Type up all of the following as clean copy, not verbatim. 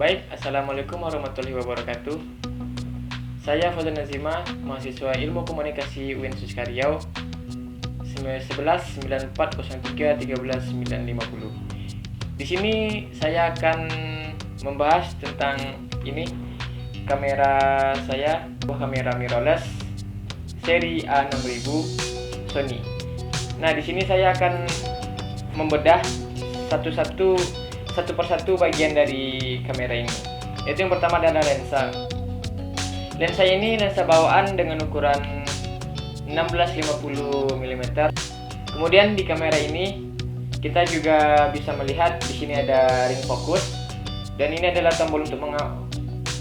Baik, Assalamualaikum warahmatullahi wabarakatuh. Saya Fadlan Nazima, mahasiswa Ilmu Komunikasi UIN Suskaryau 1194031350. Di sini saya akan membahas tentang ini kamera saya, kamera mirrorless seri A6000 Sony. Nah, di sini saya akan membedah satu persatu bagian dari kamera ini. Yaitu yang pertama adalah lensa. Lensa ini lensa bawaan dengan ukuran 1650 mm. Kemudian di kamera ini kita juga bisa melihat di sini ada ring fokus, dan ini adalah tombol untuk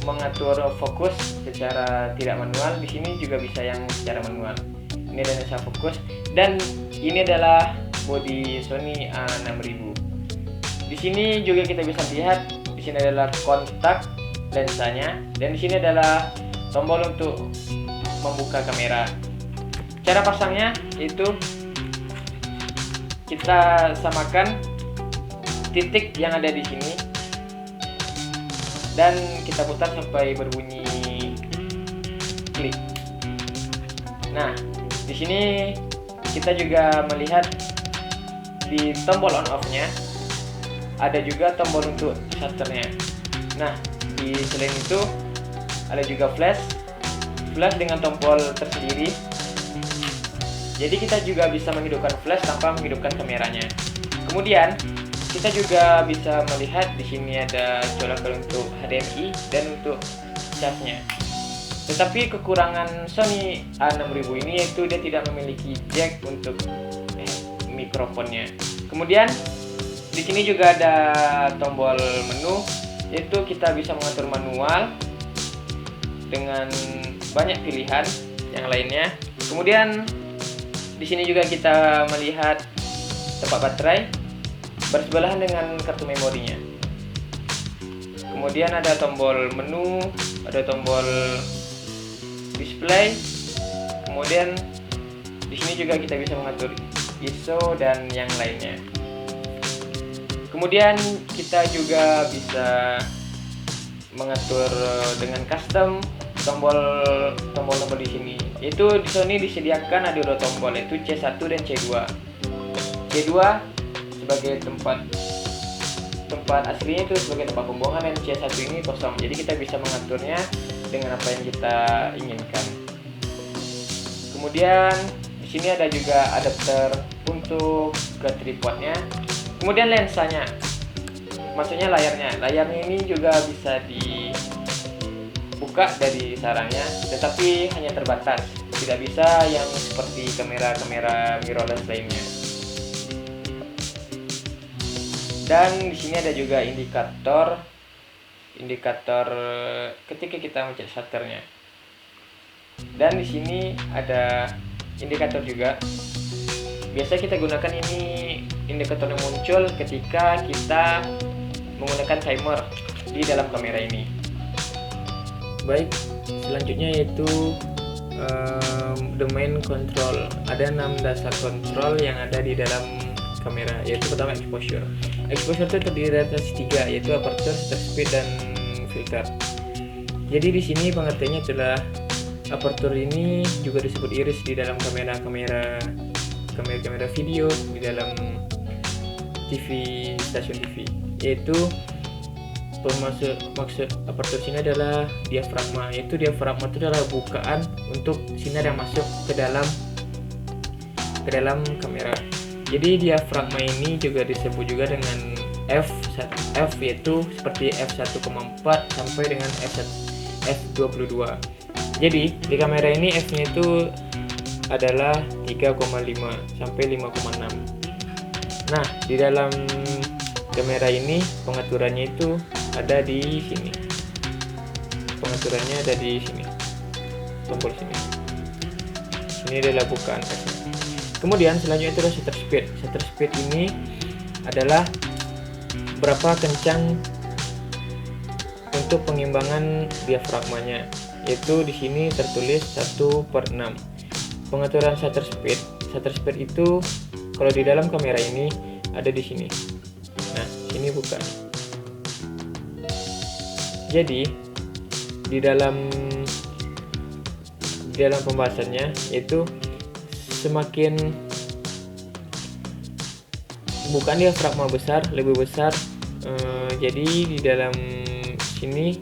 mengatur fokus secara tidak manual. Di sini juga bisa yang secara manual. Ini adalah lensa fokus, dan ini adalah bodi Sony A6000. Di sini juga kita bisa lihat, di sini adalah kontak lensanya, dan di sini adalah tombol untuk membuka kamera. Cara pasangnya itu kita samakan titik yang ada di sini dan kita putar sampai berbunyi klik. Nah, di sini kita juga melihat di tombol on off-nya ada juga tombol untuk shutternya. Nah, di selain itu ada juga flash dengan tombol tersendiri. Jadi kita juga bisa menghidupkan flash tanpa menghidupkan kameranya. Kemudian kita juga bisa melihat di sini ada colokan untuk HDMI dan untuk casnya. Tetapi kekurangan Sony A6000 ini yaitu dia tidak memiliki jack untuk mikrofonnya. Kemudian di sini juga ada tombol menu, yaitu kita bisa mengatur manual dengan banyak pilihan yang lainnya. Kemudian di sini juga kita melihat tempat baterai bersebelahan dengan kartu memorinya. Kemudian ada tombol menu, ada tombol display. Kemudian di sini juga kita bisa mengatur ISO dan yang lainnya. Kemudian kita juga bisa mengatur dengan custom tombol di sini. Itu di Sony disediakan ada dua tombol, yaitu C1 dan C2. C2 sebagai tempat aslinya itu sebagai tempat pembuangan, dan C1 ini kosong. Jadi kita bisa mengaturnya dengan apa yang kita inginkan. Kemudian di sini ada juga adapter untuk ke tripodnya. Kemudian lensanya, maksudnya layarnya ini juga bisa dibuka dari sarangnya, tetapi hanya terbatas, tidak bisa yang seperti kamera mirrorless lainnya. Dan di sini ada juga indikator ketika kita mencet shutternya. Dan di sini ada indikator juga. Biasa kita gunakan ini indikator yang muncul ketika kita menggunakan timer di dalam kamera ini. Baik, selanjutnya yaitu domain control. Ada 6 dasar kontrol yang ada di dalam kamera, yaitu pertama exposure. Exposure itu terdiri dari atas 3, yaitu aperture, shutter speed, dan filter. Jadi di sini pengertiannya adalah aperture ini juga disebut iris di dalam kamera video, di dalam TV, stasiun TV, yaitu maksud aperture sini adalah diafragma. Yaitu diafragma itu adalah bukaan untuk sinar yang masuk ke dalam kamera. Jadi diafragma ini juga disebut juga dengan F, yaitu seperti f1,4 sampai dengan f22. Jadi di kamera ini F-nya itu adalah 3,5 sampai 5,6. Nah, di dalam kamera ini pengaturannya itu ada di sini. Pengaturannya ada di sini. Tombol sini. Ini adalah bukaan F. Kemudian selanjutnya itu adalah shutter speed. Shutter speed ini adalah berapa kencang untuk pengimbangan diafragmanya. Yaitu di sini tertulis 1/6. Pengaturan shutter speed itu kalau di dalam kamera ini ada di sini. Nah, sini bukan. Jadi di dalam pembahasannya itu semakin bukan diafragma besar, lebih besar. Jadi di dalam sini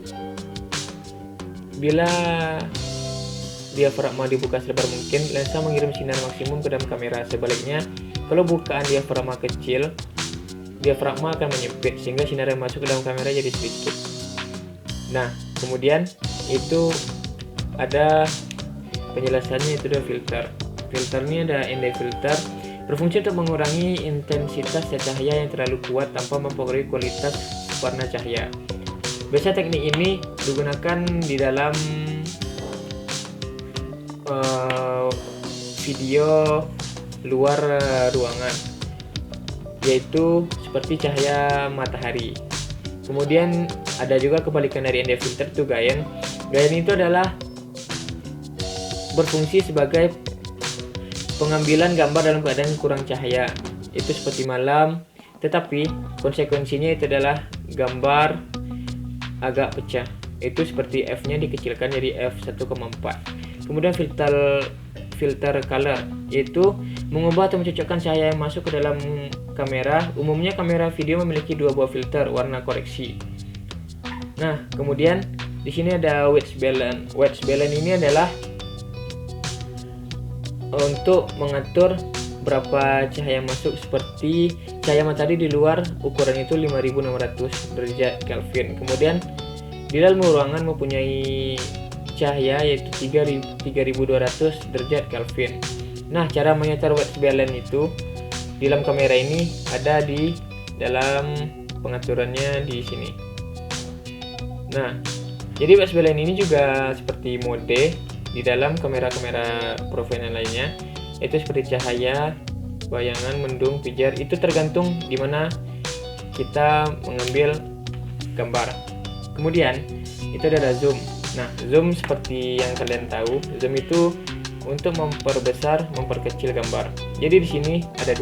bila diafragma dibuka selebar mungkin, lensa mengirim sinar maksimum ke dalam kamera. Sebaliknya, kalau bukaan diafragma kecil, diafragma akan menyempit sehingga sinar yang masuk ke dalam kamera jadi sedikit. Nah, kemudian itu ada penjelasannya, itu ada filter. Filter ini ada ND filter, berfungsi untuk mengurangi intensitas cahaya yang terlalu kuat tanpa mempengaruhi kualitas warna cahaya. Biasa teknik ini digunakan di dalam video luar ruangan, yaitu seperti cahaya matahari. Kemudian ada juga kebalikan dari ND filter itu Gayen. Gayen itu adalah berfungsi sebagai pengambilan gambar dalam keadaan kurang cahaya, itu seperti malam, tetapi konsekuensinya itu adalah gambar agak pecah, itu seperti f-nya dikecilkan jadi f1,4. Kemudian filter color, yaitu mengubah atau mencocokkan cahaya yang masuk ke dalam kamera. Umumnya kamera video memiliki 2 buah filter warna koreksi. Nah, kemudian di sini ada white balance. White balance ini adalah untuk mengatur berapa cahaya masuk, seperti cahaya matahari di luar ukuran itu 5600 derajat Kelvin. Kemudian di dalam ruangan mempunyai cahaya yaitu 3200 derajat Kelvin. Nah, cara menyetar white balance itu di dalam kamera ini ada di dalam pengaturannya di sini. Nah, jadi white balance ini juga seperti mode di dalam kamera-kamera profesional lainnya, itu seperti cahaya, bayangan, mendung, pijar, itu tergantung di mana kita mengambil gambar. Kemudian itu ada zoom. Nah, zoom seperti yang kalian tahu, zoom itu untuk memperbesar, memperkecil gambar. Jadi di sini ada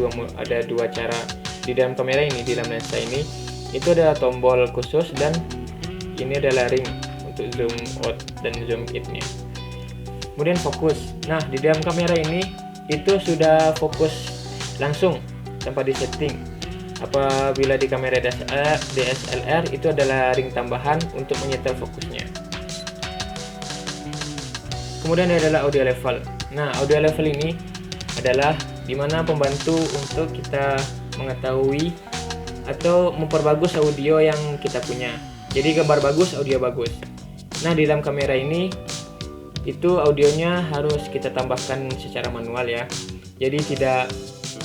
dua cara di dalam kamera ini, di dalam lensa ini. Itu ada tombol khusus dan ini adalah ring untuk zoom out dan zoom in-nya. Kemudian fokus. Nah, di dalam kamera ini itu sudah fokus langsung tanpa disetting. Apabila di kamera DSLR itu adalah ring tambahan untuk menyetel fokusnya. Kemudian adalah audio level. Nah, audio level ini adalah dimana pembantu untuk kita mengetahui atau memperbagus audio yang kita punya. Jadi gambar bagus, audio bagus. Nah, di dalam kamera ini itu audionya harus kita tambahkan secara manual ya. Jadi tidak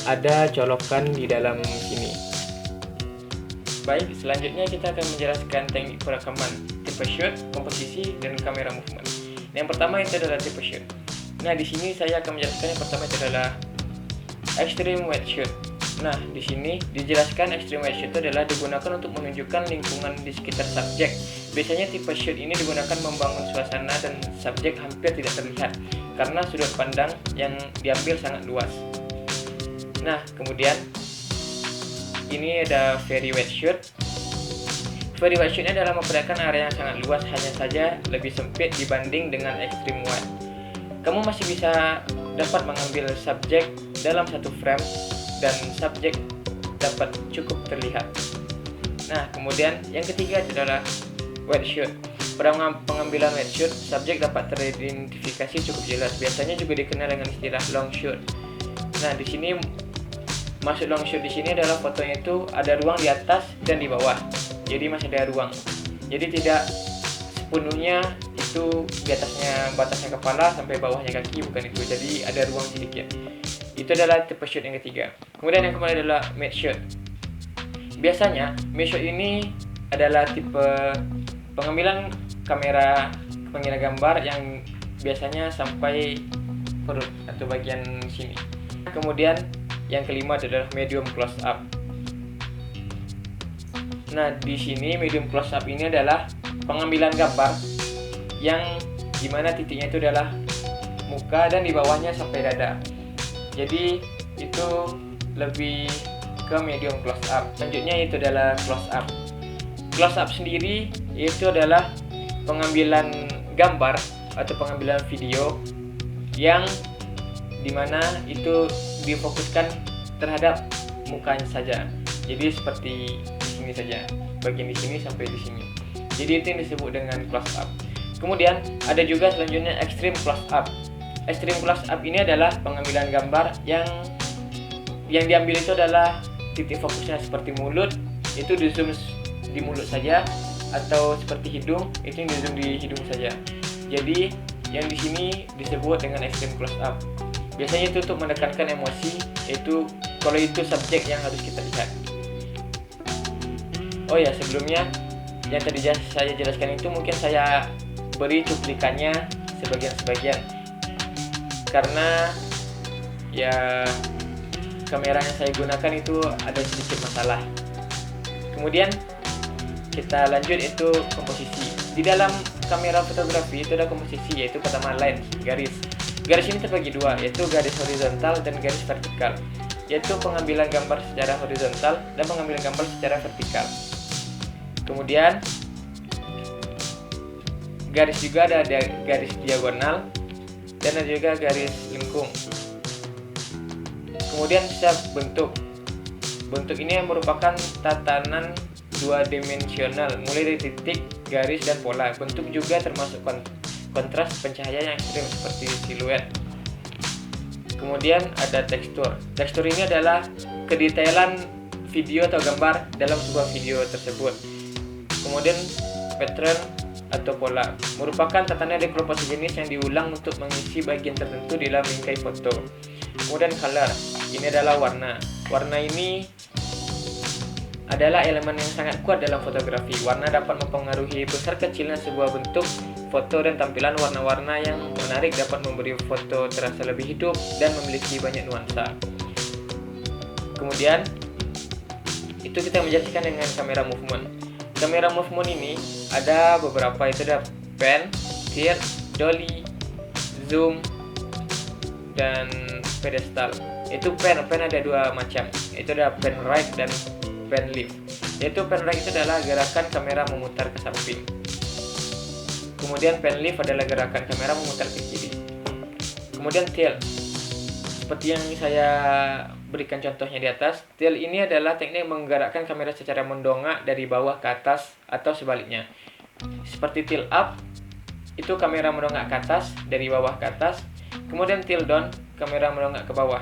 ada colokan di dalam sini. Baik, selanjutnya kita akan menjelaskan teknik perekaman, tipe shoot, komposisi, dan kamera movement. Yang pertama itu adalah tipe shoot. Nah, di sini saya akan menjelaskan yang pertama itu adalah extreme wide shoot. Nah, di sini dijelaskan extreme wide shoot itu adalah digunakan untuk menunjukkan lingkungan di sekitar subjek. Biasanya tipe shoot ini digunakan membangun suasana dan subjek hampir tidak terlihat karena sudut pandang yang diambil sangat luas. Nah, kemudian ini ada very wide shoot. Very wide shoot adalah memperlihatkan area yang sangat luas, hanya saja lebih sempit dibanding dengan extreme wide. Kamu masih bisa dapat mengambil subjek dalam satu frame dan subjek dapat cukup terlihat. Nah, kemudian yang ketiga adalah wide shoot. Pada pengambilan wide shoot, subjek dapat teridentifikasi cukup jelas. Biasanya juga dikenal dengan istilah long shoot. Nah, di sini maksud long shoot di sini adalah fotonya itu ada ruang di atas dan di bawah. Jadi masih ada ruang. Jadi tidak sepenuhnya itu di atasnya batasnya kepala sampai bawahnya kaki, bukan itu. Jadi ada ruang sedikit. Itu adalah tipe shoot yang ketiga. Kemudian yang keempat adalah mid shoot. Biasanya mid shoot ini adalah tipe pengambilan kamera pengambilan gambar yang biasanya sampai perut atau bagian sini. Kemudian yang kelima adalah medium close up. Nah, di sini medium close up ini adalah pengambilan gambar yang dimana titiknya itu adalah muka dan di bawahnya sampai dada. Jadi itu lebih ke medium close up. Selanjutnya itu adalah close up. Close up sendiri yaitu adalah pengambilan gambar atau pengambilan video yang dimana itu difokuskan terhadap mukanya saja. Jadi seperti di sini saja, bagian di sini sampai di sini. Jadi itu yang disebut dengan close up. Kemudian ada juga selanjutnya extreme close up. Extreme close up ini adalah pengambilan gambar yang diambil itu adalah titik fokusnya seperti mulut, itu di zoom di mulut saja, atau seperti hidung, itu yang di zoom di hidung saja. Jadi yang di sini disebut dengan extreme close up. Biasanya itu untuk menekankan emosi, yaitu kalau itu subjek yang harus kita lihat. Oh ya, sebelumnya yang tadi saya jelaskan itu mungkin saya beri cuplikannya sebagian-sebagian, karena ya kamera yang saya gunakan itu ada sedikit masalah. Kemudian kita lanjut, itu komposisi. Di dalam kamera fotografi itu ada komposisi, yaitu pertama lens, garis. Garis ini terbagi dua, yaitu garis horizontal dan garis vertikal, yaitu pengambilan gambar secara horizontal dan pengambilan gambar secara vertikal. Kemudian garis juga ada garis diagonal dan ada juga garis lengkung. Kemudian bisa bentuk. Bentuk ini yang merupakan tatanan dua dimensional, mulai dari titik, garis, dan pola. Bentuk juga termasuk kontras pencahayaan yang ekstrim seperti siluet. Kemudian ada tekstur. Tekstur ini adalah kedetailan video atau gambar dalam sebuah video tersebut. Kemudian pattern atau pola merupakan tatanan kelompok sejenis yang diulang untuk mengisi bagian tertentu di dalam bingkai foto. Kemudian color, ini adalah warna. Warna ini adalah elemen yang sangat kuat dalam fotografi. Warna dapat mempengaruhi besar kecilnya sebuah bentuk foto, dan tampilan warna-warna yang menarik dapat memberi foto terasa lebih hidup dan memiliki banyak nuansa. Kemudian itu kita menjelaskan dengan kamera movement. Kamera movement ini ada beberapa, itu ada pan, tilt, dolly, zoom, dan pedestal. Itu pan ada dua macam, itu ada pan right dan pan left. Yaitu pan right itu adalah gerakan kamera memutar ke samping. Kemudian pan left adalah gerakan kamera memutar ke kiri. Kemudian tilt, seperti yang saya berikan contohnya di atas. Tilt ini adalah teknik menggerakkan kamera secara mendongak dari bawah ke atas atau sebaliknya. Seperti tilt up, itu kamera mendongak ke atas dari bawah ke atas. Kemudian tilt down, kamera mendongak ke bawah,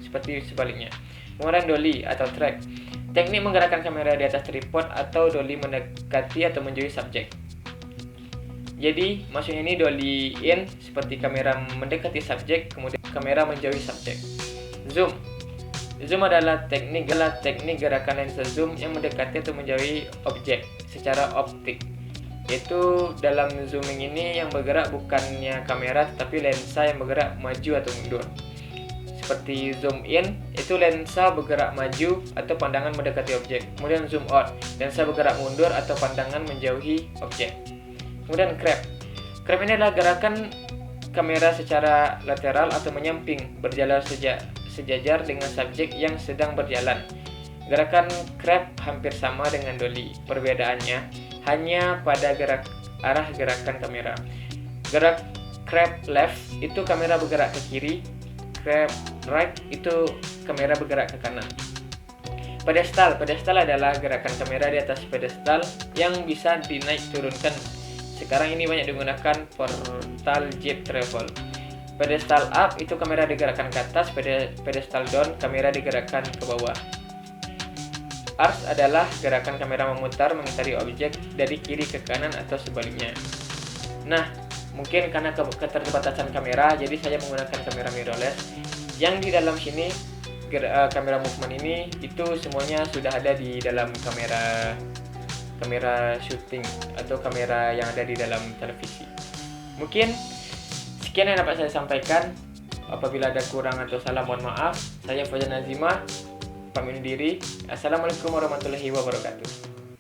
seperti sebaliknya. Kemudian dolly atau track, teknik menggerakkan kamera di atas tripod atau dolly mendekati atau menjauhi subjek. Jadi maksudnya ini dolly in, seperti kamera mendekati subjek, kemudian kamera menjauhi subjek. Zoom, zoom adalah teknik gerakan lensa zoom yang mendekati atau menjauhi objek secara optik. Yaitu dalam zooming ini yang bergerak bukannya kamera tetapi lensa yang bergerak maju atau mundur. Seperti zoom in, itu lensa bergerak maju atau pandangan mendekati objek. Kemudian zoom out, lensa bergerak mundur atau pandangan menjauhi objek. Kemudian crab. Crab ini adalah gerakan kamera secara lateral atau menyamping, berjalan sejajar dengan subjek yang sedang berjalan. Gerakan crab hampir sama dengan dolly. Perbedaannya hanya pada arah gerakan kamera. Gerak crab left itu kamera bergerak ke kiri, crab right itu kamera bergerak ke kanan. Pedestal adalah gerakan kamera di atas pedestal yang bisa dinaik turunkan. Sekarang ini banyak digunakan portal jet travel. Pedestal up itu kamera digerakkan ke atas, pedestal down kamera digerakkan ke bawah. Arc adalah gerakan kamera memutar mengitari objek dari kiri ke kanan atau sebaliknya. Nah, mungkin karena keterbatasan kamera, jadi saya menggunakan kamera mirrorless. Yang di dalam sini kamera movement ini itu semuanya sudah ada di dalam kamera shooting atau kamera yang ada di dalam televisi. Mungkin sekian yang dapat saya sampaikan. Apabila ada kurang atau salah mohon maaf. Saya Fauzan Azimah pamit diri. Assalamualaikum warahmatullahi wabarakatuh.